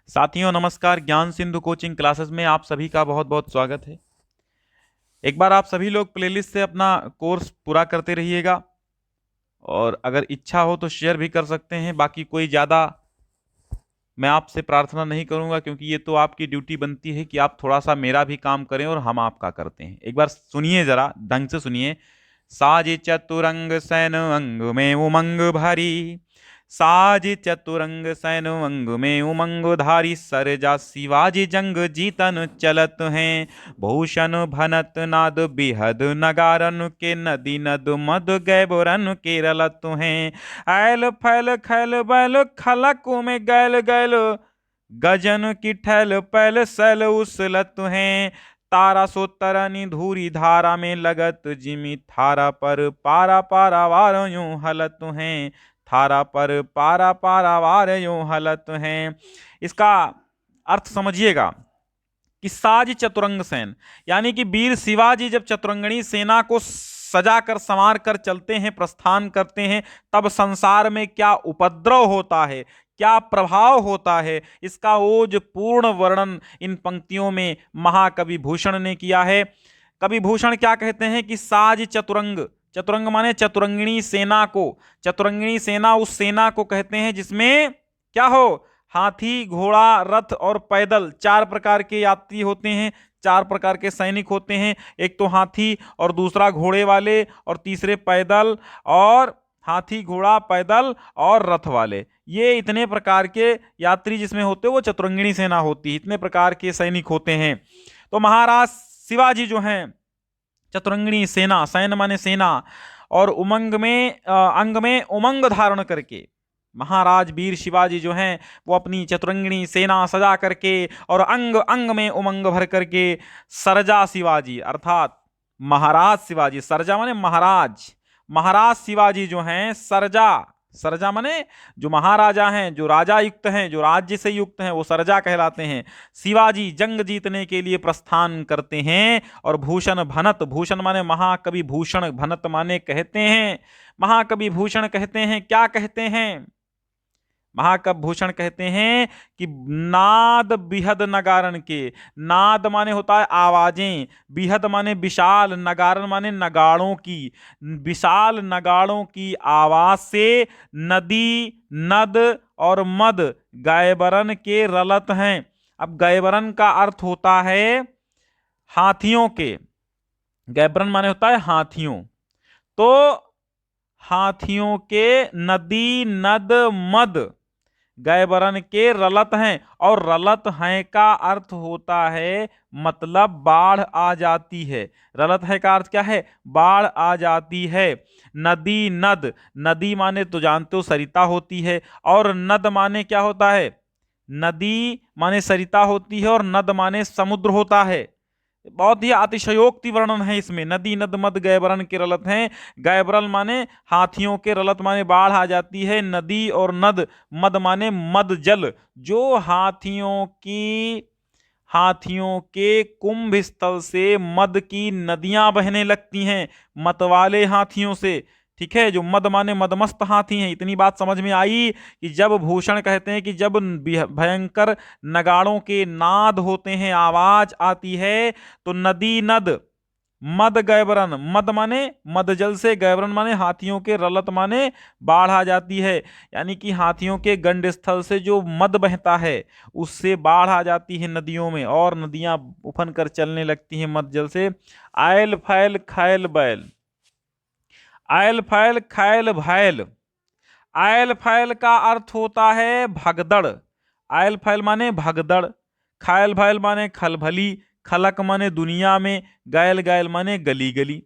साथियों नमस्कार। ज्ञान सिंधु कोचिंग क्लासेस में आप सभी का बहुत बहुत स्वागत है। एक बार आप सभी लोग प्लेलिस्ट से अपना कोर्स पूरा करते रहिएगा और अगर इच्छा हो तो शेयर भी कर सकते हैं। बाकी कोई ज़्यादा मैं आपसे प्रार्थना नहीं करूंगा, क्योंकि ये तो आपकी ड्यूटी बनती है कि आप थोड़ा सा मेरा भी काम करें और हम आपका करते हैं। एक बार सुनिए, ज़रा ढंग से सुनिए। साज चतुरंग सैन अंग में उमंग भारी, साज चतुरंग सैन अंग में उमंग धारी, सरजा शिवाजी जंग जीतन चलत हैं, भूषण भनत नाद बिहद नगारन के, नदी नद मद गैबरन के रलत हैं, ऐल फैल खैल बैल खलक में गैल गैल, गजन की ठैल पैल सैल उसलत हैं, तारा सो तरनी धूरी धारा में लगत, जिमी थारा पर पारा पारा वार यूं हलत हैं, थारा पर पारा पारा वार यूं हलत हैं। इसका अर्थ समझिएगा कि साज चतुरंग सेन, यानी कि वीर शिवाजी जब चतुरंगणी सेना को सजा कर संवार कर चलते हैं, प्रस्थान करते हैं, तब संसार में क्या उपद्रव होता है, क्या प्रभाव होता है, इसका ओज पूर्ण वर्णन इन पंक्तियों में महाकवि भूषण ने किया है। कवि भूषण क्या कहते हैं कि साज चतुरंग, चतुरंग माने चतुरंगिणी सेना को, चतुरंगिणी सेना उस सेना को कहते हैं जिसमें क्या हो, हाथी घोड़ा रथ और पैदल, चार प्रकार के यात्री होते हैं, चार प्रकार के सैनिक होते हैं। एक तो हाथी और दूसरा घोड़े वाले और तीसरे पैदल, और हाथी घोड़ा पैदल और रथ वाले, ये इतने प्रकार के यात्री जिसमें होते हैं वो चतुरंगिणी सेना होती है, इतने प्रकार के सैनिक होते हैं। तो महाराज शिवाजी जो हैं चतुरंगिणी सेना, सैन माने सेना, और उमंग में अंग में उमंग धारण करके महाराज वीर शिवाजी जो हैं वो अपनी चतुरंगिणी सेना सजा करके और अंग अंग में उमंग भर करके, सरजा शिवाजी अर्थात महाराज शिवाजी, सरजा माने महाराज, महाराज शिवाजी जो हैं सरजा, सरजा माने जो महाराजा हैं, जो राजा युक्त हैं, जो राज्य से युक्त हैं, वो सरजा कहलाते हैं। शिवाजी जंग जीतने के लिए प्रस्थान करते हैं और भूषण भनत, भूषण माने महाकवि भूषण, भनत माने कहते हैं, महाकवि भूषण कहते हैं, क्या कहते हैं, महाकवि भूषण कहते हैं कि नाद बिहद नगारन के, नाद माने होता है आवाजें, बिहद माने विशाल, नगारन माने नगाड़ों की, विशाल नगाड़ों की आवाज से नदी नद और मद गायबरन के रलत हैं। अब गायबरन का अर्थ होता है हाथियों के, गायबरन माने होता है हाथियों, तो हाथियों के नदी नद मद गैबरन के रलत हैं, और रलत हैं का अर्थ होता है मतलब बाढ़ आ जाती है। रलत है का अर्थ क्या है, बाढ़ आ जाती है। नदी नद, नदी माने तो जानते हो सरिता होती है, और नद माने क्या होता है, नदी माने सरिता होती है, और नद माने समुद्र होता है। बहुत ही अतिशयोक्ति वर्णन है इसमें। नदी नद मद गैबरन के रलत हैं, गैबरन माने हाथियों के, रलत माने बाढ़ आ जाती है, नदी और नद, मद माने मद जल, जो हाथियों के कुंभ स्थल से मद की नदियां बहने लगती हैं, मतवाले हाथियों से, ठीक है, जो मद माने मदमस्त हाथी हैं। इतनी बात समझ में आई कि जब भूषण कहते हैं कि जब भयंकर नगाड़ों के नाद होते हैं, आवाज आती है, तो नदी नद मद गैबरन, मद माने मद जल से, गैबरन माने हाथियों के, रलत माने बाढ़ आ जाती है, यानी कि हाथियों के गंड स्थल से जो मद बहता है उससे बाढ़ आ जाती है नदियों में, और नदियां उफन कर चलने लगती हैं मद जल से। आयल फैल खैल बैल, आयल फैल खैल भैल, आयल फैल का अर्थ होता है भगदड़, आयल फैल माने भगदड़, खैल भैल माने खलभली, खलक माने दुनिया में, गैल गैल माने गली गली।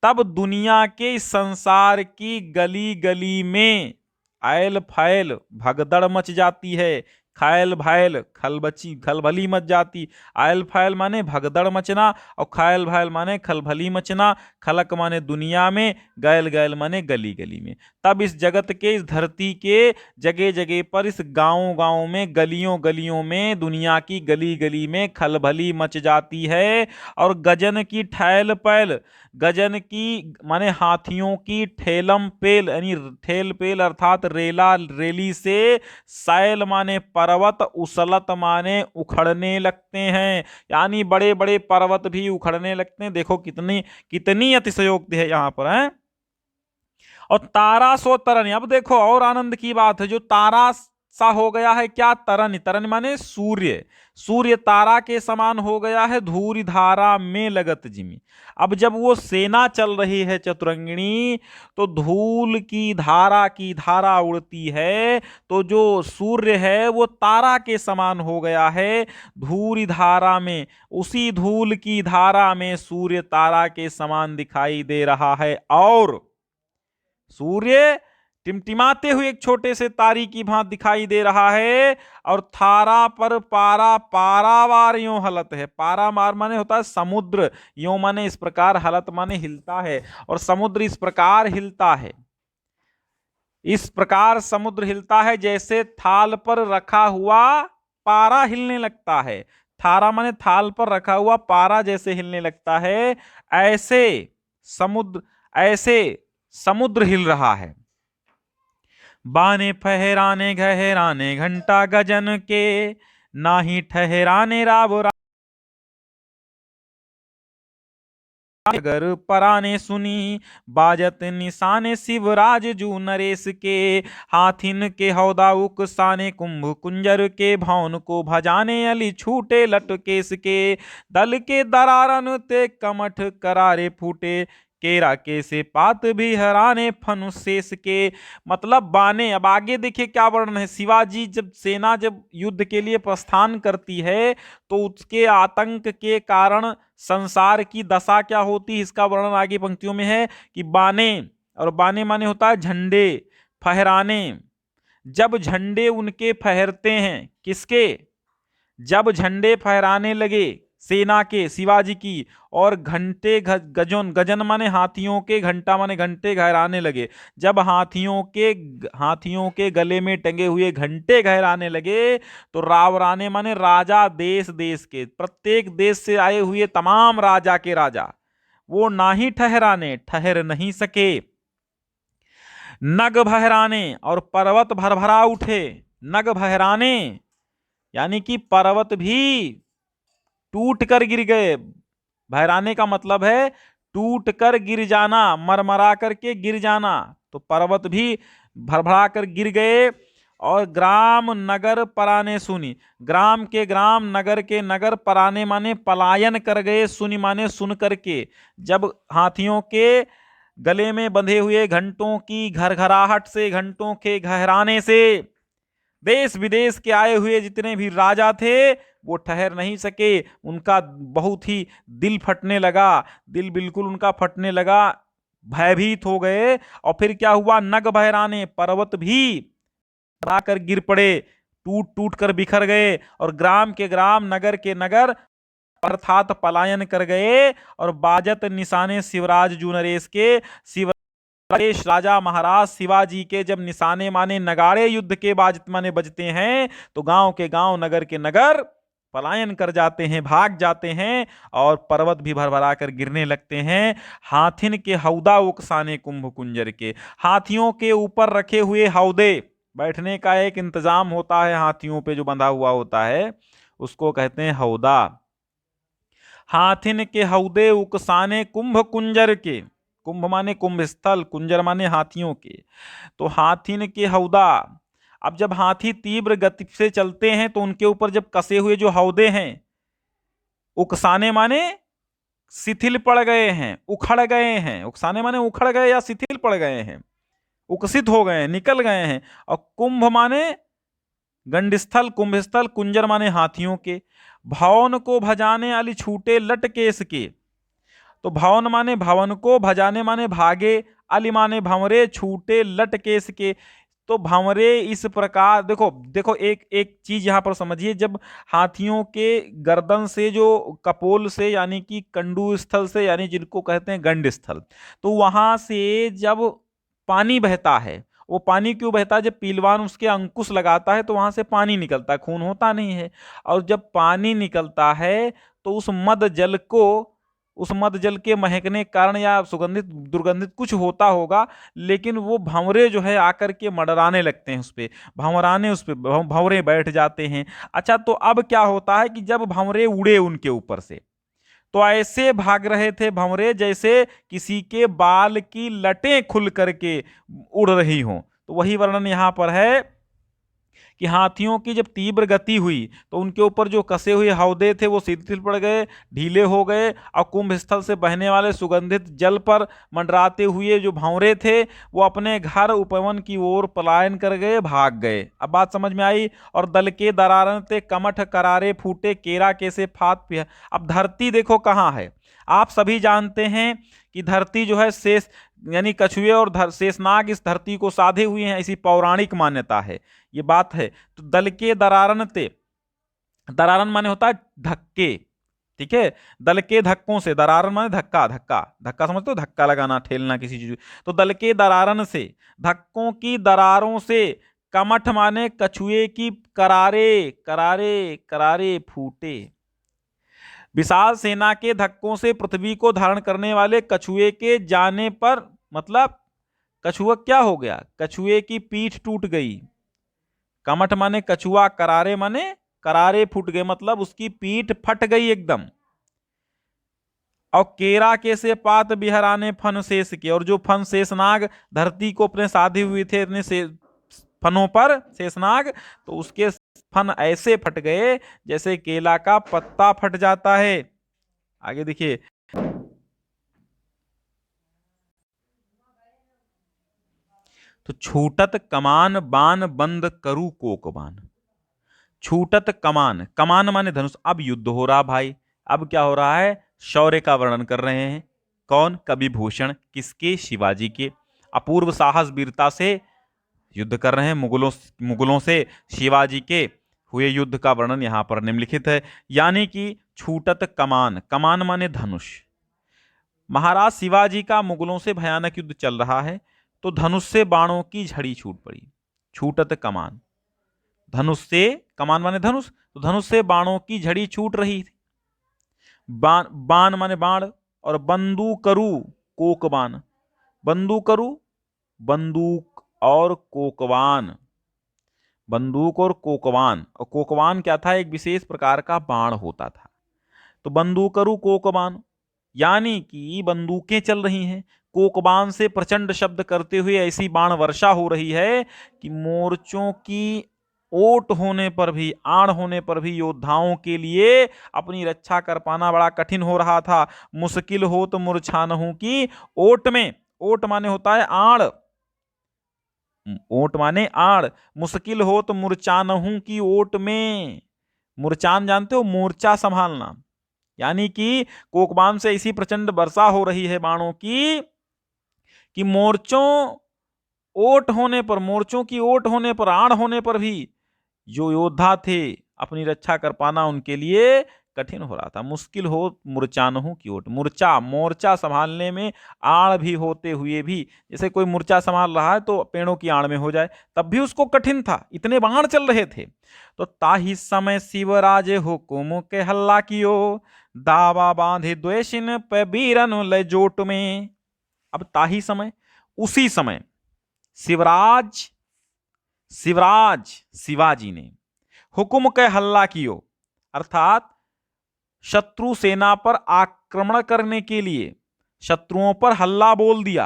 तब दुनिया के संसार की गली गली में आयल फैल भगदड़ मच जाती है, खैल भैल खलबची खलभली मच जाती। आयल फैल माने भगदड़ मचना, और खैल भैल माने खलभली मचना, खलक माने दुनिया में, गैल गैल माने गली गली में। तब इस जगत के, इस धरती के जगह जगह पर, इस गांव गांव में, गलियों गलियों में, दुनिया की गली गली में खलभली मच जाती है, और गजन की ठैल पैल, गजन की माने हाथियों की, ठेलम पेल यानी ठेल पेल अर्थात रेला रेली से, सैल माने पर्वत उसलत माने उखड़ने लगते हैं, यानी बड़े बड़े पर्वत भी उखड़ने लगते हैं। देखो कितनी कितनी अतिशयोक्ति है यहाँ पर है। और तारा सो तरन, अब देखो और आनंद की बात है, जो तारा सा हो गया है क्या, तरन, तरन माने सूर्य, सूर्य तारा के समान हो गया है, धूरी धारा में लगत जिमी। अब जब वो सेना चल रही है चतुरंगिणी, तो धूल की धारा उड़ती है, तो जो सूर्य है वो तारा के समान हो गया है धूरी धारा में, उसी धूल की धारा में सूर्य तारा के समान दिखाई दे रहा है। और सूर्य टिमटिमाते हुए एक छोटे से तारी की भांति दिखाई दे रहा है। और थारा पर पारा, पारावार यों हलत है, पारा मार माने होता है समुद्र, यों माने इस प्रकार, हलत माने हिलता है, और समुद्र इस प्रकार हिलता है, इस प्रकार समुद्र हिलता है जैसे थाल पर रखा हुआ पारा हिलने लगता है। थारा माने थाल पर रखा हुआ पारा जैसे हिलने लगता है, ऐसे समुद्र हिल रहा है। बाने फहराने गहराने घंटा गजन के, नाही ठहराने राव अगर पराने सुनी, बाजत निशाने शिवराज जू नरेश के, हाथिन के हौदा उकसाने कुंभ कुंजर के, भवन को भजाने अली छूटे लटकेश के, दल के दरारन ते कमठ करारे फूटे, केरा के से पात भी हराने फनुशेष के। मतलब बाने, अब आगे देखिए क्या वर्णन है। शिवाजी जब सेना जब युद्ध के लिए प्रस्थान करती है तो उसके आतंक के कारण संसार की दशा क्या होती है, इसका वर्णन आगे पंक्तियों में है कि बाने, और बाने माने होता है झंडे, फहराने, जब झंडे उनके फहरते हैं, किसके, जब झंडे फहराने लगे सेना के, शिवाजी की, और घंटे गजन माने हाथियों के, घंटा माने घंटे गहराने लगे, जब हाथियों के गले में टंगे हुए घंटे गहराने लगे, तो रावराने माने राजा, देश देश के, प्रत्येक देश से आए हुए तमाम राजा के राजा, वो नाही ठहराने, ठहर नहीं सके, नग भहराने, और पर्वत भरभरा उठे, नग भहराने यानी कि पर्वत भी टूट कर गिर गए। भयराने का मतलब है टूट कर गिर जाना, मरमरा करके गिर जाना, तो पर्वत भी भरभरा कर गिर गए। और ग्राम नगर पराने सुनी, ग्राम के ग्राम, नगर के नगर, पराने माने पलायन कर गए, सुनी माने सुन करके, जब हाथियों के गले में बंधे हुए घंटों की घरघराहट से, घंटों के घहराने से देश विदेश के आए हुए जितने भी राजा थे वो ठहर नहीं सके, उनका बहुत ही दिल फटने लगा, दिल बिल्कुल उनका फटने लगा, भयभीत हो गए। और फिर क्या हुआ, नग बहराने, पर्वत भी कर गिर पड़े, टूट टूट कर बिखर गए, और ग्राम के ग्राम, नगर के नगर अर्थात पलायन कर गए। और बाजत निशाने शिवराज जू नरेश के, शिवराज राजा महाराज शिवाजी के जब निशाने माने नगाड़े युद्ध के बाजत माने बजते हैं, तो गांव के गांव, नगर के नगर पलायन कर जाते हैं, भाग जाते हैं, और पर्वत भी भरभरा कर गिरने लगते हैं। हाथिन के हौदा उकसाने कुंभ कुंजर के, हाथियों के ऊपर रखे हुए हौदे, बैठने का एक इंतजाम होता है हाथियों पे जो बंधा हुआ होता है, उसको कहते हैं हौदा। हाथिन के हौदे उकसाने कुंभ कुंजर के, कुंभ माने कुंभ स्थल, कुंजर माने हाथियों के, तो हाथिन के हौदा। अब जब हाथी तीव्र गति से चलते हैं तो उनके ऊपर जब कसे हुए जो हौदे हैं, उकसाने माने शिथिल पड़ गए हैं, उखड़ गए हैं, उकसाने माने उखड़ गए या शिथिल पड़ गए हैं, उकसित हो गए हैं, निकल गए हैं। और कुंभ माने गंडस्थल, कुंभस्थल, कुंजर माने हाथियों के। भवन को भजाने वाली छूटे लटकेश के, तो भवन माने भवन को, भजाने माने भागे, अली माने भंवरे, छूटे लटकेश के, तो भंवरे इस प्रकार। देखो देखो एक एक चीज यहां पर समझिए, जब हाथियों के गर्दन से जो कपोल से यानी कि कंडू स्थल से, यानी जिनको कहते हैं गंड स्थल, तो वहां से जब पानी बहता है, वो पानी क्यों बहता है, जब पीलवान उसके अंकुश लगाता है तो वहां से पानी निकलता है, खून होता नहीं है, और जब पानी निकलता है तो उस मद जल को उस मद जल के महकने के कारण या सुगंधित दुर्गंधित कुछ होता होगा, लेकिन वो भंवरे जो है आकर के मंडराने लगते हैं, उस पे भंवरे बैठ जाते हैं। अच्छा, तो अब क्या होता है कि जब भंवरे उड़े उनके ऊपर से, तो ऐसे भाग रहे थे भंवरे जैसे किसी के बाल की लटें खुल करके उड़ रही हों। तो वही वर्णन यहां पर है कि हाथियों की जब तीव्र गति हुई तो उनके ऊपर जो कसे हुए हौदे थे वो शिथिल पड़ गए, ढीले हो गए, और कुंभ स्थल से बहने वाले सुगंधित जल पर मंडराते हुए जो भंवरे थे वो अपने घर उपवन की ओर पलायन कर गए, भाग गए। अब बात समझ में आई। और दल के दरारन ते कमठ करारे फूटे, केरा कैसे फात पिया। अब धरती देखो कहाँ है। आप सभी जानते हैं कि धरती जो है शेष यानी कछुए और शेषनाग इस धरती को साधे हुए हैं, ऐसी पौराणिक मान्यता है, ये बात है। तो दल के दरारन ते, दरारन माने होता है धक्के, ठीक है। दल के धक्कों से, दरारन माने धक्का, धक्का धक्का समझते हो, धक्का लगाना, ठेलना किसी चीज। तो दल के दरारन से, धक्कों की दरारों से, कमठ माने कछुए की करारे करारे करारे फूटे। विशाल सेना के धक्कों से पृथ्वी को धारण करने वाले कछुए के जाने पर, मतलब कछुआ क्या हो गया, कछुए की पीठ टूट गई। कमठ माने कछुआ, करारे माने करारे फूट गए, मतलब उसकी पीठ फट गई एकदम। और केरा के से पात बिहराने फन शेष के, और जो फन शेषनाग धरती को अपने साधे हुए थे अपने फनों पर शेषनाग, तो उसके फन ऐसे फट गए जैसे केला का पत्ता फट जाता है। आगे देखिए, तो छूटत कमान बान बंद करु कोकबान। छूटत कमान, कमान माने धनुष। अब युद्ध हो रहा भाई, अब क्या हो रहा है, शौर्य का वर्णन कर रहे हैं। कौन, कवि भूषण, किसके, शिवाजी के। अपूर्व साहस वीरता से युद्ध कर रहे हैं मुगलों से शिवाजी के हुए युद्ध का वर्णन यहां पर निम्नलिखित है। यानी कि छूटत कमान, कमान माने धनुष। महाराज शिवाजी का मुगलों से भयानक युद्ध चल रहा है, तो धनुष से बाणों की झड़ी छूट पड़ी। छूटत कमान, धनुष से, कमान माने धनुष, तो धनुष से बाणों की झड़ी छूट रही थी। बाण, बाण माने बाण, और बंदूकरु कोकबान, बंदूकरु बंदूक और कोकवान, बंदूक और कोकवान। और कोकवान क्या था, एक विशेष प्रकार का बाण होता था। तो बंदूकरु कोकबान, यानी कि बंदूकें चल रही हैं, कोकबान से प्रचंड शब्द करते हुए ऐसी बाण वर्षा हो रही है कि मोर्चों की ओट होने पर भी, आड़ होने पर भी योद्धाओं के लिए अपनी रक्षा कर पाना बड़ा कठिन हो रहा था। मुश्किल हो तो मूर्छानहु की ओट में, ओट माने होता है आड़, ओट माने आड़, मुश्किल हो तो मूर्छानहु की ओट में। मूर्छान जानते हो, मोर्चा संभालना। यानी कि कोकबान से ऐसी प्रचंड वर्षा हो रही है बाणों की कि मोर्चों ओट होने पर, मोर्चों की ओट होने पर, आड़ होने पर भी जो योद्धा थे अपनी रक्षा कर पाना उनके लिए कठिन हो रहा था। मुश्किल हो मूर्छानहु की ओट, मूर्छा, मोर्चा संभालने में आड़ भी होते हुए भी, जैसे कोई मूर्छा संभाल रहा है तो पेड़ों की आड़ में हो जाए, तब भी उसको कठिन था, इतने बाण चल रहे थे। तो ताही समय शिवराज हुकुम के हल्ला कियो, दावा बांधे द्वेषिन पे बीरन ले जोट में। अब ताही समय, उसी समय शिवराज शिवाजी ने हुकुम के हल्ला कियो, अर्थात शत्रु सेना पर आक्रमण करने के लिए शत्रुओं पर हल्ला बोल दिया।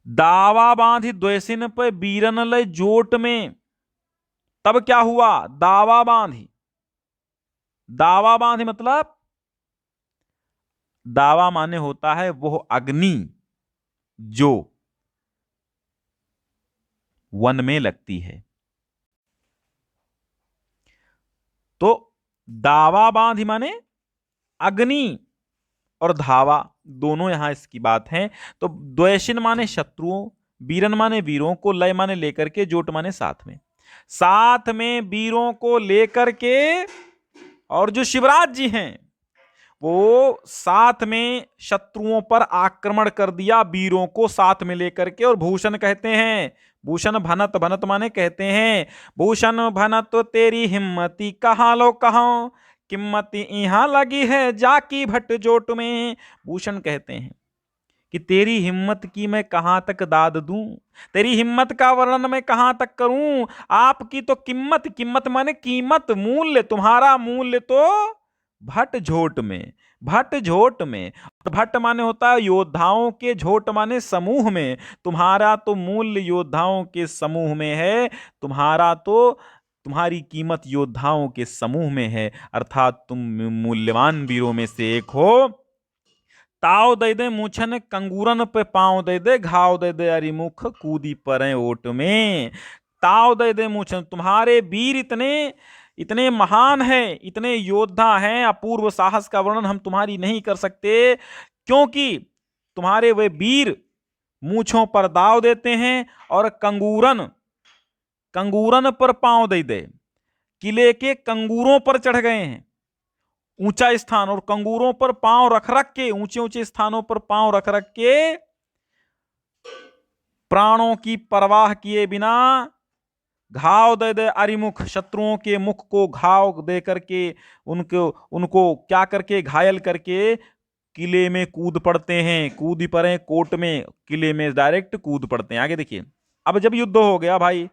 दावा बांधी द्वेषिन पे बीरन ले जोट में, तब क्या हुआ, दावा बांधी, दावा बांधी मतलब, दावा माने होता है वो अग्नि जो वन में लगती है। तो दावा बांधी माने अग्नि और धावा दोनों यहां इसकी बात है। तो द्वेषिन माने शत्रुओं, बीरन माने वीरों को, लय माने लेकर के, जोट माने साथ में, साथ में वीरों को लेकर के। और जो शिवराज जी हैं वो साथ में शत्रुओं पर आक्रमण कर दिया, वीरों को साथ में लेकर के। और भूषण कहते हैं, भूषण भनत, भनत माने कहते हैं, भूषण भनत तेरी हिम्मती कहाँ लो कहाँ, कीमत यहाँ लगी है जाकी भट्ट जोट में। भूषण कहते हैं कि तेरी हिम्मत की मैं कहां तक दाद दूं, तेरी हिम्मत का वर्णन मैं कहां तक करूं। आपकी तो कीमत, कीमत माने कीमत, मूल्य, तुम्हारा मूल्य तो भट्ट झोट में, भट्ट झोट में। भट्ट माने होता है योद्धाओं के, झोट माने समूह में। तुम्हारा तो मूल्य योद्धाओं के समूह में है, तुम्हारा तो, तुम्हारी कीमत योद्धाओं के समूह में है, अर्थात तुम मूल्यवान वीरों में से एक हो। ताव दे दे मूछन कंगूरन पे पांव दे दे, घाव दे दे अरिमुख कूदी परे ओट में। ताव दे दे मूछन, तुम्हारे वीर इतने इतने महान हैं, इतने योद्धा हैं, अपूर्व साहस का वर्णन हम तुम्हारी नहीं कर सकते, क्योंकि तुम्हारे वे वीर मूछों पर दाव देते हैं और कंगूरन, कंगूरन पर पांव दे दे, किले के कंगूरों पर चढ़ गए हैं, ऊंचा स्थान, और कंगूरों पर पांव रख रख के, ऊंचे ऊंचे स्थानों पर पांव रख रख के प्राणों की परवाह किए बिना घाव दे दे अरिमुख, शत्रुओं के मुख को घाव दे करके, उनको उनको क्या करके, घायल करके किले में कूद पड़ते हैं। कूद पड़े कोट में, किले में डायरेक्ट कूद पड़ते हैं। आगे देखिए, अब जब युद्ध हो गया भाई,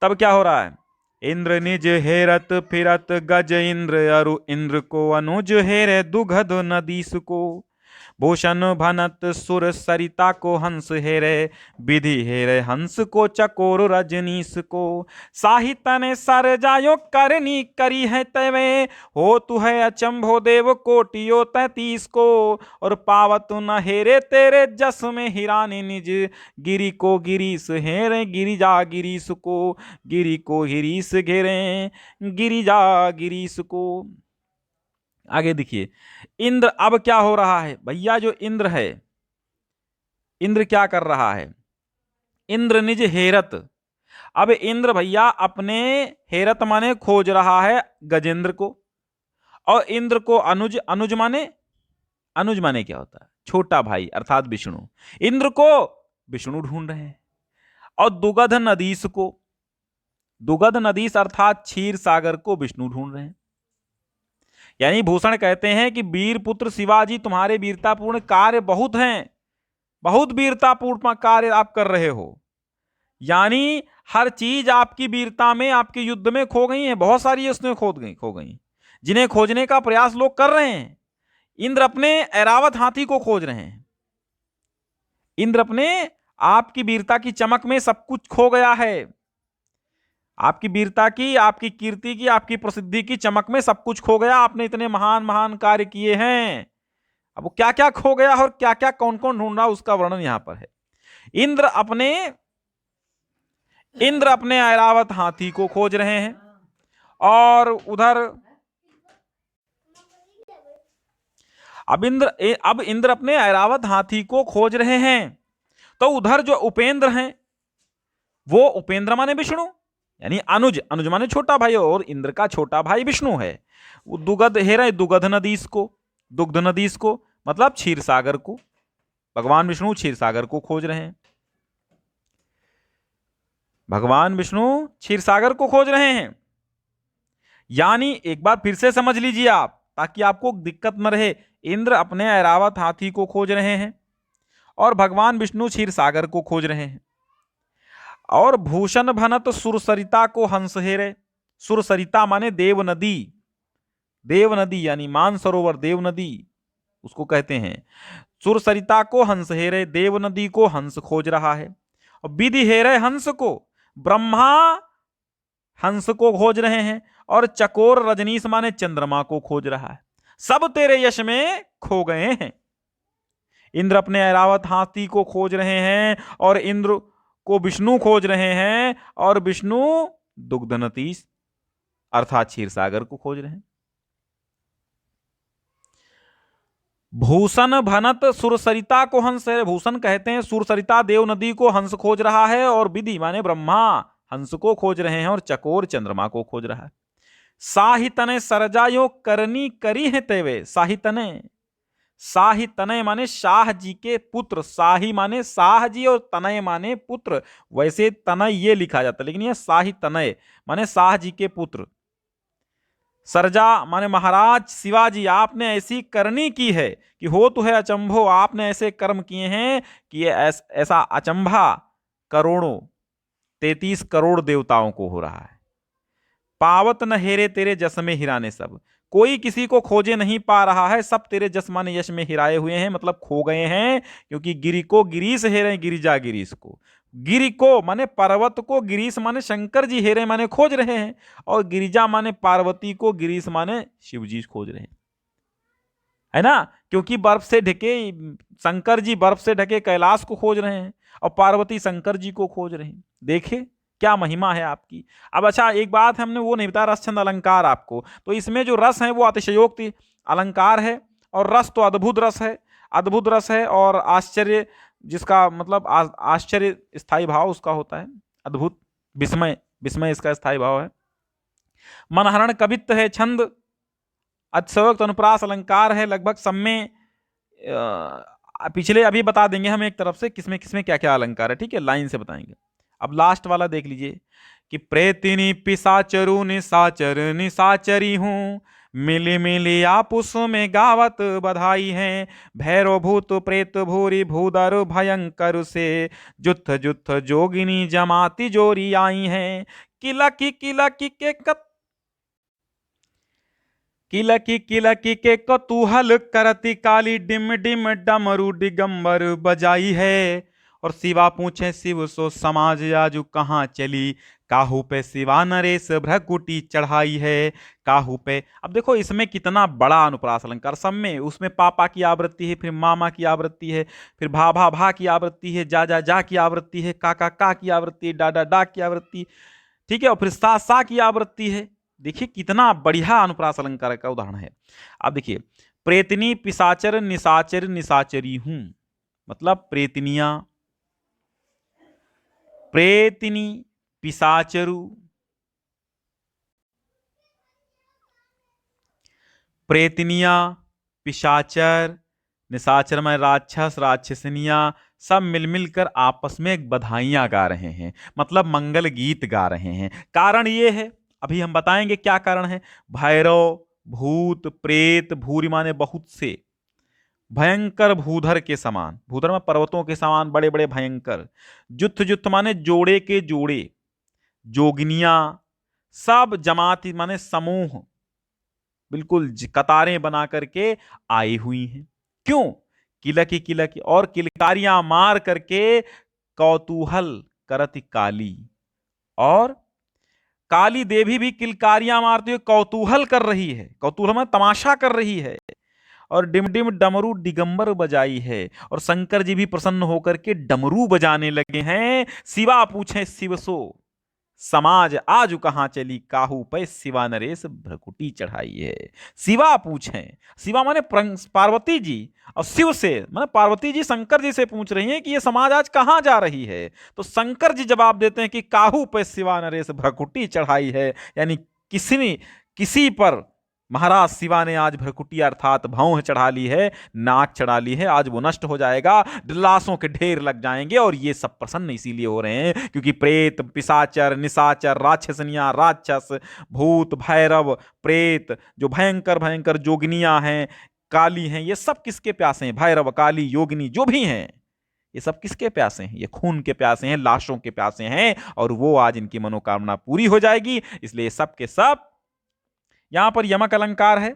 तब क्या हो रहा है। इंद्र निज हेरत फिरत गज इंद्र, अरु इंद्र को अनुज हेरे दुघद नदीस को। भूषण भनत सुर सरिता को हंस हेरे, विधि हेरे हंस को चकोर रजनीश को। साहित्य ने सर जायो करनी करी है तवे, हो तु है अचंभो देव कोटियो 33 को। और पावत न हेरे तेरे जस में हिरानी निज, गिरी को गिरीश हेरे गिरिजा गिरीश को। गिरी को गिरीश घेरे गिरिजा गिरीश को। आगे देखिए, इंद्र अब क्या हो रहा है भैया, जो इंद्र है, इंद्र क्या कर रहा है, इंद्र निज हेरत। अब इंद्र भैया अपने, हेरत माने खोज रहा है गजेंद्र को, और इंद्र को अनुज, अनुज माने, अनुज माने क्या होता है, छोटा भाई अर्थात विष्णु। इंद्र को विष्णु ढूंढ रहे हैं, और दुगध नदीस को, दुगध नदीस अर्थात क्षीर सागर को विष्णु ढूंढ रहे हैं। यानी भूषण कहते हैं कि वीर पुत्र शिवाजी, तुम्हारे वीरतापूर्ण कार्य बहुत हैं, बहुत वीरतापूर्ण कार्य आप कर रहे हो। यानी हर चीज आपकी वीरता में, आपके युद्ध में खो गई है, बहुत सारी उसमें खो गई, जिन्हें खोजने का प्रयास लोग कर रहे हैं। इंद्र अपने ऐरावत हाथी को खोज रहे हैं, इंद्र अपने, आपकी वीरता की चमक में सब कुछ खो गया है, आपकी वीरता की, आपकी कीर्ति की, आपकी प्रसिद्धि की चमक में सब कुछ खो गया। आपने इतने महान महान कार्य किए हैं, अब वो क्या क्या खो गया और क्या क्या कौन कौन ढूंढ रहा, उसका वर्णन यहां पर है। इंद्र अपने ऐरावत हाथी को खोज रहे हैं, और उधर अब इंद्र अपने ऐरावत हाथी को खोज रहे हैं, तो उधर जो उपेंद्र हैं, वो उपेंद्र माने विष्णु, यानी अनुज, अनुज माने छोटा भाई, और इंद्र का छोटा भाई विष्णु है। वो दुगध हेरे दुगध नदीस को, दुग्ध नदीस को मतलब क्षीर सागर को, भगवान विष्णु क्षीर सागर को खोज रहे हैं, भगवान विष्णु क्षीर सागर को खोज रहे हैं। यानी एक बार फिर से समझ लीजिए आप, ताकि आपको दिक्कत न रहे। इंद्र अपने ऐरावत हाथी को खोज रहे हैं, और भगवान विष्णु क्षीर सागर को खोज रहे हैं। और भूषण भनत सुरसरिता को हंस हेरे, सुरसरिता माने देव नदी, देव नदी यानी मानसरोवर, देव नदी उसको कहते हैं। सुरसरिता को हंस हेरे, देव नदी को हंस खोज रहा है। और विधि हेरे हंस को, ब्रह्मा हंस को खोज रहे हैं, और चकोर रजनीश माने चंद्रमा को खोज रहा है। सब तेरे यश में खो गए हैं। इंद्र अपने ऐरावत हाथी को खोज रहे हैं, और इंद्र को विष्णु खोज रहे हैं, और विष्णु दुग्धनतीश अर्थात क्षीर सागर को खोज रहे हैं। भूषण भनत सुरसरिता को हंस है, भूषण कहते हैं सुरसरिता देव नदी को हंस खोज रहा है, और विधि माने ब्रह्मा हंस को खोज रहे हैं, और चकोर चंद्रमा को खोज रहा है। साहितने सरजायो करनी करी है तेवे, साहितने, शाही तनय माने शाह जी के पुत्र, शाही माने शाह जी और तनय माने पुत्र। वैसे तनय ये लिखा जाता है, लेकिन यह शाही तनय माने शाह जी के पुत्र। सरजा माने महाराज शिवाजी, आपने ऐसी करनी की है कि हो तो है अचंभो, आपने ऐसे कर्म किए हैं कि ये ऐसा अचंभा करोड़ों 33 करोड़ देवताओं को हो रहा है। पावत न हेरे तेरे जस में हिराने सब, कोई किसी को खोजे नहीं पा रहा है, सब तेरे जस माने यश में हिराए हुए हैं, मतलब खो गए हैं। क्योंकि गिरि को गिरीश हेरे, गिरिजा गिरीश को, गिरि को माने पर्वत को, गिरीश माने शंकर जी हेरे माने खोज रहे हैं, और गिरिजा माने पार्वती को, गिरीश माने शिव जी खोज रहे हैं, है ना। क्योंकि बर्फ से ढके शंकर जी बर्फ से ढके कैलाश को खोज रहे हैं, और पार्वती शंकर जी को खोज रहे हैं। देखे क्या महिमा है आपकी। अब अच्छा, एक बात हमने वो नहीं बताया, रस छंद अलंकार आपको, तो इसमें जो रस है वो अतिशयोक्ति अलंकार है, और रस तो अद्भुत रस है, अद्भुत रस है, और आश्चर्य जिसका मतलब आश्चर्य स्थायी भाव उसका होता है, अद्भुत विस्मय, विस्मय इसका स्थायी भाव है। मनहरण कवित्व है छंद, अतिशयोक्त अनुप्रास अलंकार है, लगभग सब में पिछले अभी बता देंगे हम एक तरफ से किसमें किसमें क्या क्या अलंकार है, ठीक है, लाइन से बताएंगे। अब लास्ट वाला देख लीजिए कि प्रेतिनी पिसाचरु निसाचर निसाचरी हूं, मिली मिली आपुस में गावत बधाई है, भैरव भूत प्रेत भूरी भूदर भयंकर से, जुथ जुथ जोगिनी जमाती जोरी आई हैं, किला की के किलकी के कतूहल करती काली, डिम डिम डमरू दिगंबर बजाई है। और शिवा पूछे शिव सो समाज आजू कहाँ चली, काहू पे शिवा नरेश भ्रकुटी चढ़ाई है, काहू पे। अब देखो इसमें कितना बड़ा अनुप्रास अलंकार, सब में उसमें पापा की आवृत्ति है, फिर मामा की आवृत्ति है, फिर भा भा भा की आवृत्ति है, जा की आवृत्ति है, का की आवृत्ति है, डा डा की आवृत्ति, ठीक है, और फिर सा की आवृत्ति है। देखिए कितना बढ़िया अनुप्रास अलंकार का उदाहरण है। अब देखिए, प्रेतनी पिसाचर निसाचर निसाचरी हूं, मतलब प्रेतनिया, प्रेतनी पिसाचरु, प्रेतनिया पिशाचर, निशाचर में राक्षस राक्षसनिया, सब मिलमिल कर आपस में एक बधाइयां गा रहे हैं, मतलब मंगल गीत गा रहे हैं। कारण ये है, अभी हम बताएंगे क्या कारण है। भैरव भूत प्रेत, भूरी माने बहुत से, भयंकर भूधर के समान, भूधर में पर्वतों के समान बड़े बड़े भयंकर, जुथ जुथ माने जोड़े के जोड़े, जोगिनिया, सब जमाती माने समूह, बिल्कुल कतारें बना करके आई हुई हैं। क्यों? किलकी और किलकारियां मार करके, कौतूहल करती काली, और काली देवी भी किलकारियां मारती हुई कौतूहल कर रही है, कौतूहल में तमाशा कर रही है, और डिम डिम डमरू दिगंबर बजाई है, और शंकर जी भी प्रसन्न होकर के डमरू बजाने लगे हैं। शिवा पूछे शिव सो समाज आज कहां चली, काहू पे शिवा नरेश भ्रकुटी चढ़ाई है। शिवा पूछे, शिवा माने पार्वती जी, और शिव से माने पार्वती जी शंकर जी से पूछ रही हैं कि ये समाज आज कहां जा रही है। तो शंकर जी जवाब देते हैं कि काहू पे शिवा नरेश भ्रकुटी चढ़ाई है, यानी किसी पर महाराज शिवा ने आज भ्रकुटी अर्थात भौं चढ़ा ली है, नाक चढ़ा ली है, आज वो नष्ट हो जाएगा, लाशों के ढेर लग जाएंगे। और ये सब प्रसन्न इसीलिए हो रहे हैं क्योंकि प्रेत पिशाचर निशाचर राक्षसनियां, राक्षस भूत भैरव प्रेत, जो भयंकर भयंकर जोगिनियां हैं, काली हैं, ये सब किसके प्यासे हैं, भैरव काली योगिनी जो भी हैं, ये सब किसके प्यासे हैं, ये खून के प्यासे हैं, लाशों के प्यासे हैं, और वो आज इनकी मनोकामना पूरी हो जाएगी। इसलिए सब के सब यहां पर यमक अलंकार है,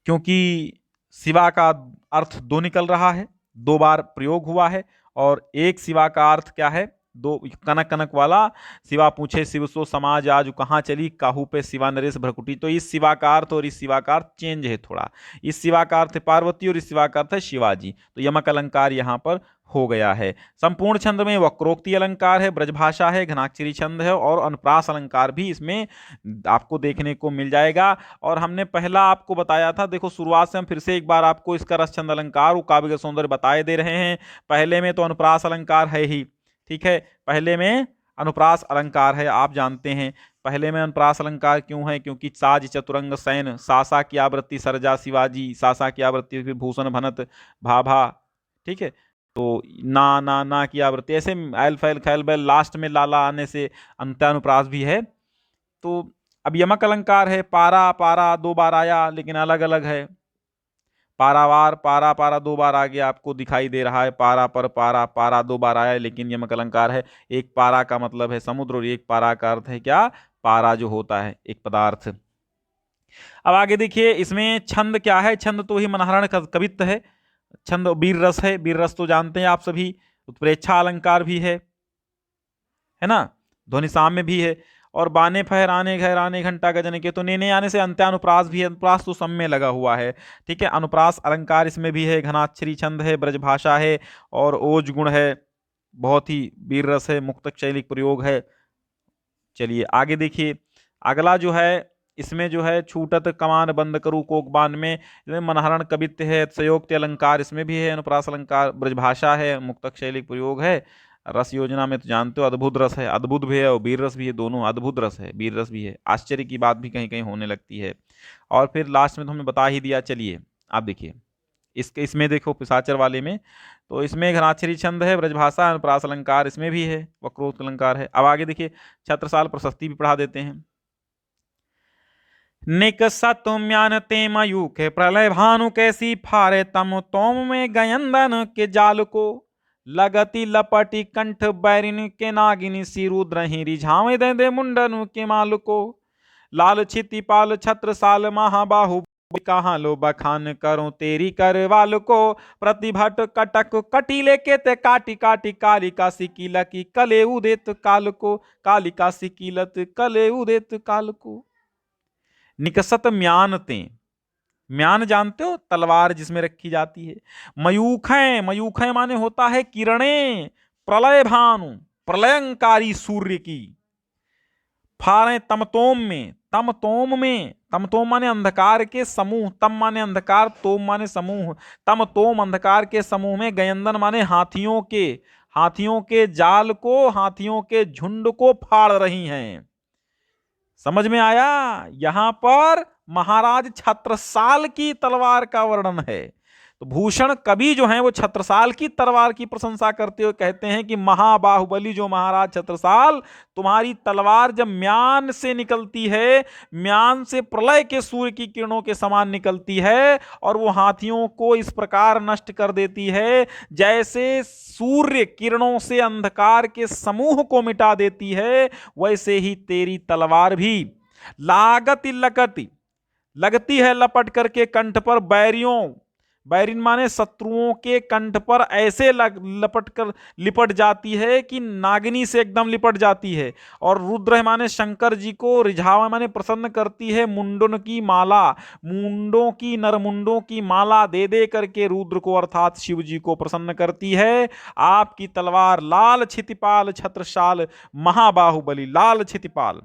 क्योंकि शिवा का अर्थ दो निकल रहा है, दो बार प्रयोग हुआ है, और एक शिवा का अर्थ क्या है, दो कनक कनक वाला, शिवा पूछे शिव सो समाज आज कहां चली, काहू पे शिवा नरेश भ्रकुटी। तो इस शिवा का अर्थ और इस शिवा का अर्थ चेंज है थोड़ा, इस शिवा का अर्थ है पार्वती और इस शिवा का अर्थ है शिवाजी। तो यमक अलंकार यहां पर हो गया है। संपूर्ण छंद में वक्रोक्ति अलंकार है, ब्रजभाषा है, घनाक्षरी छंद है, और अनुप्रास अलंकार भी इसमें आपको देखने को मिल जाएगा। और हमने पहला आपको बताया था, देखो शुरुआत से हम फिर से एक बार आपको इसका रस छंद अलंकार और काव्य सौंदर्य बताए दे रहे हैं। पहले में तो अनुप्रास अलंकार है ही, ठीक है, पहले में अनुप्रास अलंकार है, आप जानते हैं पहले में अनुप्रास अलंकार क्यों है, क्योंकि साज चतुरंग सैन, सासा की आवृत्ति सरजा शिवाजी, सासा की आवृत्ति फिर भूषण भनत भाभा, ठीक है, तो ना की आवृत्ति, ऐसे एल फैल खैल बैल लास्ट में लाला आने से अंत्यानुप्रास भी है। तो अब यमक अलंकार है, पारा पारा दो बार आया लेकिन अलग अलग है। पारावार, पारा पारा दो बार आगे आपको दिखाई दे रहा है, पारा पर पारा, पारा दो बार आया लेकिन यमक अलंकार है। एक पारा का मतलब है समुद्र और एक पारा का अर्थ है क्या, पारा जो होता है एक पदार्थ। अब आगे देखिए इसमें छंद क्या है, छंद तो ही मनहरण कवित्व है, छंद वीर रस है, वीर रस तो जानते हैं आप सभी, उत्प्रेक्षा अलंकार भी है ना, ध्वनि साम्य भी है, और बाने फहराने घहराने घंटा गजन के, तो नेने आने से अंत्यानुप्रास भी है, अनुप्रास तो सब में लगा हुआ है, ठीक है। अनुप्रास अलंकार इसमें भी है, घनाक्षरी छंद है, ब्रजभाषा है, और ओज गुण है, बहुत ही वीर रस है, मुक्तक शैलिक प्रयोग है। चलिए आगे देखिए, अगला जो है इसमें जो है छूटत कमान बंद करूँ कोकबान में, इसमें मनहरण कवित्व है, संयोक्त अलंकार इसमें भी है, अनुप्रास अलंकार, ब्रजभाषा है, मुक्तक शैलिक प्रयोग है। रस योजना में तो जानते हो अद्भुत रस है, अद्भुत भी है और वीर रस भी है, दोनों अद्भुत रस है, वीर रस भी है, आश्चर्य की बात भी कहीं कहीं होने लगती है। और फिर लास्ट में तो हमने बता ही दिया। चलिए आप देखिए इसमें देखो पिशाचर वाले में, तो इसमें घनाक्षरी छंद है, ब्रजभाषा, अनुप्रास अलंकार इसमें भी है, वक्रोक्त अलंकार है। अब आगे देखिए छत्रसाल प्रशस्ति भी पढ़ा देते हैं। निकसतुम्यान ते मयूख प्रलय भानु कैसी फारे तम तोम में गयंदन के जाल को, लगती लपटी कंठ बैरिन के नागिनी सिरुद्रहि रिझावे दे दे मुंडनु के माल को, लाल छितिपाल छत्रसाल महाबाहु कहाँ लो बखान करो तेरी करवाल को, प्रतिभट कटक कटीले के ते काटी काटी कालिका सिकील की कले उदेत काल को, कालिका सिकीलत कले उदेत काल को। निकसत म्यानते, म्यान जानते हो तलवार जिसमें रखी जाती है। मयूखें, मयूखें माने होता है किरणें, प्रलय भानु प्रलयंकारी सूर्य की, फारे तमतोम में, तमतोम में, तमतोम माने अंधकार के समूह, तम माने अंधकार, तोम माने समूह, तमतोम अंधकार के समूह में, गयंदन माने हाथियों के, हाथियों के जाल को, हाथियों के झुंड को फाड़ रही हैं। समझ में आया, यहां पर महाराज छत्रसाल की तलवार का वर्णन है। तो भूषण कवि जो हैं वो छत्रसाल की तलवार की प्रशंसा करते हुए कहते हैं कि महाबाहुबली जो महाराज छत्रसाल, तुम्हारी तलवार जब म्यान से निकलती है, म्यान से प्रलय के सूर्य की किरणों के समान निकलती है, और वो हाथियों को इस प्रकार नष्ट कर देती है जैसे सूर्य किरणों से अंधकार के समूह को मिटा देती है, वैसे ही तेरी तलवार भी लागति लकति, लगती है लपट करके कंठ पर, बैरियों, बैरिन माने शत्रुओं के कंठ पर ऐसे लपट कर लिपट जाती है कि नागिनी से एकदम लिपट जाती है। और रुद्र माने शंकर जी को, रिझावा माने प्रसन्न करती है, मुंडन की माला, मुंडों की, नरमुंडों की माला दे दे करके रुद्र को अर्थात शिव जी को प्रसन्न करती है। आपकी तलवार लाल छितिपाल छत्रसाल महाबाहुबली, लाल छितिपाल,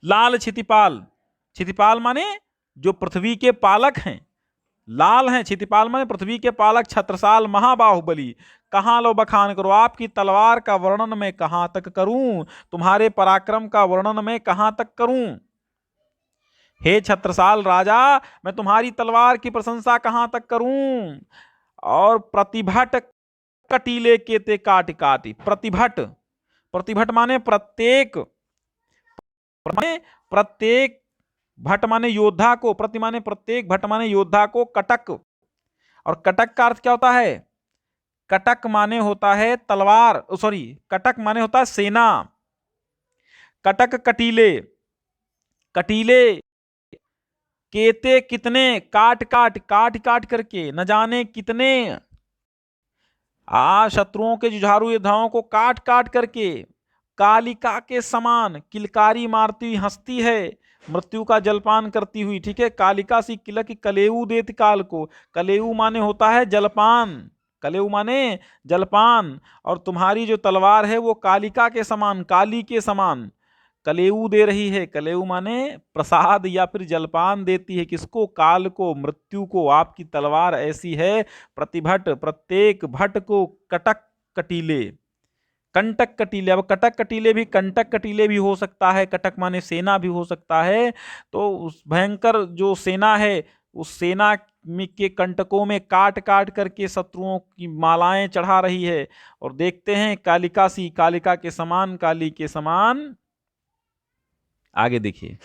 लाल छितिपाल, छितिपाल माने जो पृथ्वी के पालक हैं, लाल हैं, छितिपाल माने पृथ्वी के पालक छत्रसाल महाबाहुबली, कहां लो बखान करो, आपकी तलवार का वर्णन मैं कहां तक करूं, तुम्हारे पराक्रम का वर्णन मैं कहां तक करूं। हे छत्रसाल राजा, मैं तुम्हारी तलवार की प्रशंसा कहां तक करूं। और प्रतिभट कटीले के ते काट काटी, प्रतिभट, प्रतिभट माने प्रत्येक, प्रत्येक, भट माने योद्धा को, प्रति माने प्रत्येक, भट माने योद्धा को, कटक, और कटक का अर्थ क्या होता है, कटक माने होता है तलवार, सॉरी कटक माने होता है सेना, कटक कटीले, कटीले केते कितने, काट काट, काट काट करके न जाने कितने, शत्रुओं के जुझारू योद्धाओं को काट काट करके, कालिका के समान, किलकारी मारती हुई हंसती है, मृत्यु का जलपान करती हुई, ठीक है। कालिका सी किलक कलेऊ देत काल को, कलेऊ माने होता है जलपान, कलेऊ माने जलपान, और तुम्हारी जो तलवार है वो कालिका के समान, काली के समान कलेऊ दे रही है। कलेऊ माने प्रसाद या फिर जलपान देती है, किसको, काल को, मृत्यु को। आपकी तलवार ऐसी है, प्रतिभट प्रत्येक भट को, कटक कटीले, कंटक कटीले, अब कटक कटीले भी, कंटक कटीले भी हो सकता है, कटक माने सेना भी हो सकता है। तो उस भयंकर जो सेना है, उस सेना के कंटकों में काट काट करके शत्रुओं की मालाएं चढ़ा रही है, और देखते हैं कालिका सी, कालिका के समान, काली के समान आगे देखिए,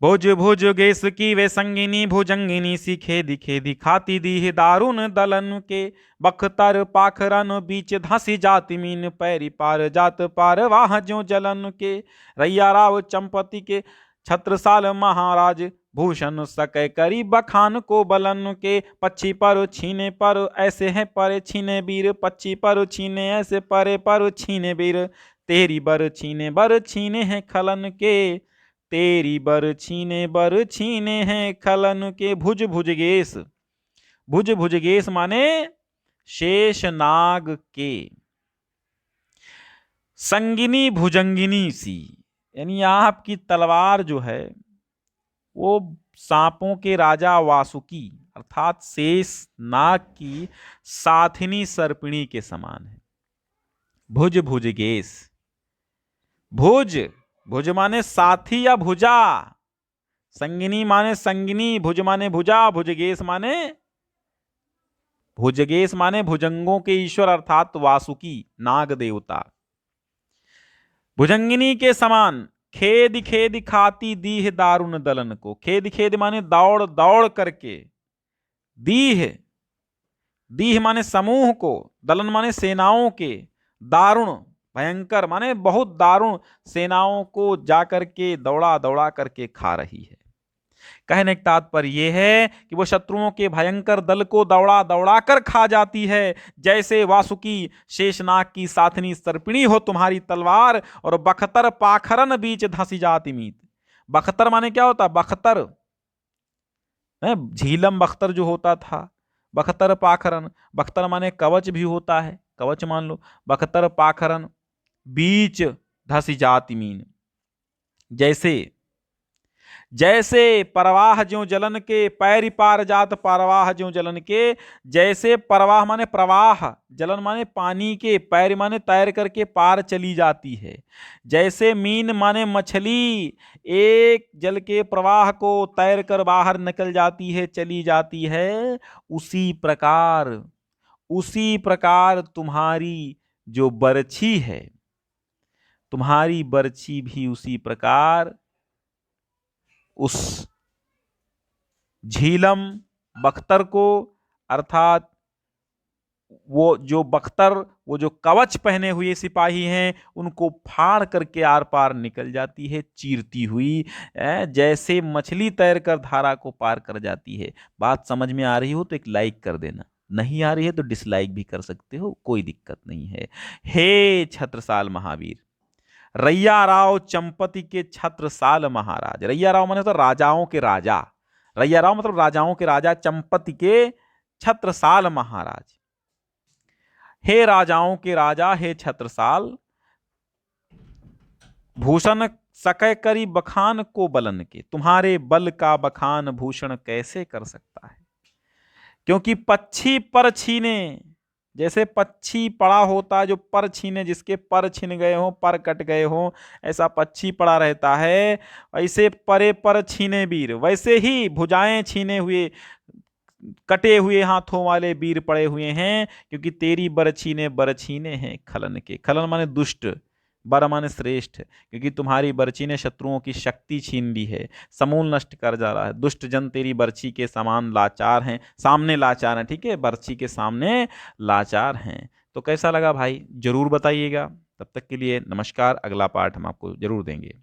भुज भुज गेस की वे संगिनी भुजंगिनी सी खेदी खेदी खाती दी दारुण दलन के बख्तर पाखरन बीच धसी जाति मीन पैरी पार जात पार वाह ज्यों जलन के रैया राव चंपति के छत्रसाल महाराज भूषण सकै करी बखान को बलन के पक्षी पर छीने पर ऐसे हैं पर छीने वीर पक्षी पर छीने ऐसे परे पर छीने वीर तेरी बर छीने हैं खलन के तेरी बर छीने हैं खलन के भुज भुजगेश माने शेष नाग के संगिनी भुजंगिनी सी, यानी आपकी तलवार जो है वो सांपों के राजा वासुकी अर्थात शेष नाग की साथिनी सर्पिणी के समान है। भुज भुजगेश, भुज माने साथी या भुजा, संगिनी माने संगिनी, भुज माने भुजा, भुजगेश माने भुजंगों के ईश्वर अर्थात वासुकी नाग देवता। भुजंगिनी के समान खेद खेद खाती दीह दारुण दलन को, खेद खेद माने दौड़ दौड़ करके, दीह माने समूह को, दलन माने सेनाओं के, दारुण भयंकर माने बहुत दारुण सेनाओं को जाकर के दौड़ा दौड़ा करके खा रही है। कहने का तात्पर्य यह है कि वो शत्रुओं के भयंकर दल को दौड़ा दौड़ा कर खा जाती है, जैसे वासुकी शेषनाग की साथनी सर्पिणी हो तुम्हारी तलवार, और बख्तर पाखरन बीच धसी जाती मीत। बख्तर माने क्या होता? बख्तर झीलम बख्तर जो होता था, बख्तर पाखरन, बख्तर माने कवच भी होता है, कवच मान लो, बख्तर पाखरन बीच धसी जाती मीन, जैसे परवाह ज्यों जलन के पैरी पार जात परवाह ज्यों जलन के, जैसे परवाह माने प्रवाह, जलन माने पानी के, पैर माने तैर करके पार चली जाती है, जैसे मीन माने मछली एक जल के प्रवाह को तैर कर बाहर निकल जाती है, चली जाती है, उसी प्रकार तुम्हारी जो बरछी है, तुम्हारी बरछी भी उसी प्रकार उस झीलम बख्तर को, अर्थात वो जो बख्तर, वो जो कवच पहने हुए सिपाही हैं, उनको फाड़ करके आर पार निकल जाती है, चीरती हुई, जैसे मछली तैरकर धारा को पार कर जाती है। बात समझ में आ रही हो तो एक लाइक कर देना, नहीं आ रही है तो डिसलाइक भी कर सकते हो, कोई दिक्कत नहीं है। हे छत्रसाल महावीर, रैया राव चंपति के छत्रसाल महाराज, रैया राव माने तो राजाओं के राजा, रैया राव मतलब राजाओं के राजा, चंपति के छत्रसाल महाराज, हे राजाओं के राजा, हे छत्रसाल, भूषण सकै करी बखान को बलन के, तुम्हारे बल का बखान भूषण कैसे कर सकता है, क्योंकि पक्षी पर छीने, जैसे पक्षी पड़ा होता है जो पर छीने, जिसके पर छिन गए हों, पर कट गए हों, ऐसा पक्षी पड़ा रहता है, ऐसे परे पर छीने वीर, वैसे ही भुजाएं छीने हुए, कटे हुए हाथों वाले वीर पड़े हुए हैं, क्योंकि तेरी बरछीने हैं खलन के, खलन माने दुष्ट, बर माने श्रेष्ठ, क्योंकि तुम्हारी बरछी ने शत्रुओं की शक्ति छीन ली है, समूल नष्ट कर जा रहा है, दुष्ट जन तेरी बरछी के समान लाचार हैं, सामने लाचार हैं, ठीक है, बरछी के सामने लाचार हैं। तो कैसा लगा भाई, जरूर बताइएगा। तब तक के लिए नमस्कार, अगला पार्ट हम आपको जरूर देंगे।